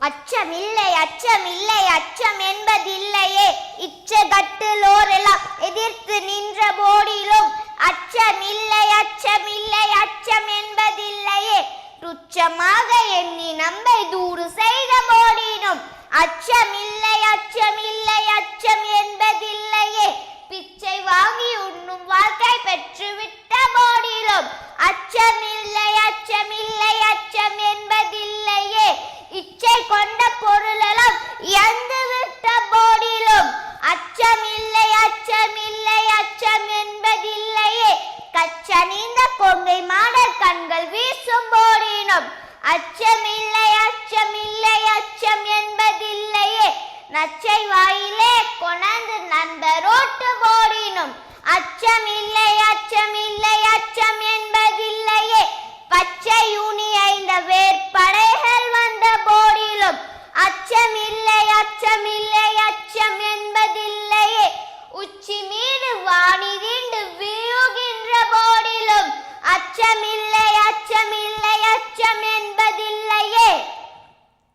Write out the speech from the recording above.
அச்சமில்லை அச்சமில்லை அச்சம் என்பதில்லையே. இச்சகட்டிலோரெல்லாம் எதிர்த்து நின்ற போதிலும் அச்சமில்லை அச்சமில்லை அச்சம் என்பதில்லையே. துச்சமாக எண்ணி நம்மை தூறு செய்த போதிலும் அச்சமில்லை அச்சமில்லை அச்சம் என்பதில்லையே. பிச்சை வாங்கி உண்ணும் வாழ்க்கை பெற்றுவிட்ட போதிலும் அச்சமில்லை அச்சமில்லை அச்சம் என்பதில்லையே. இச்சை கொண்ட பொருளெல்லாம் இழந்து விட்ட போதிலும் அச்சமில்லை அச்சமில்லை அச்சம் என்பதில்லையே. கச்சணிந்த கொங்கை மாடர் கண்கள் வீசும் போதிலும் அச்சமில்லை அச்சமில்லை அச்சம் என்பதில்லையே. நச்சை வாயிலே கொணர்ந்து நண்பரோட்டு போடினும் அச்சமில்லை அச்சமில்லை அச்சம் என்பதில்லையே. பச்சை யூனி ஐந்த வேற்படைகள் வந்த போடிலும் அச்சமில்லை அச்சமில்லை அச்சம் என்பதில்லையே. உச்சி மீது வாணி தீண்டு வீழுகின்ற போடிலும் அச்சமில்லை அச்சமில்லை அச்சம் என்பதில்லையே.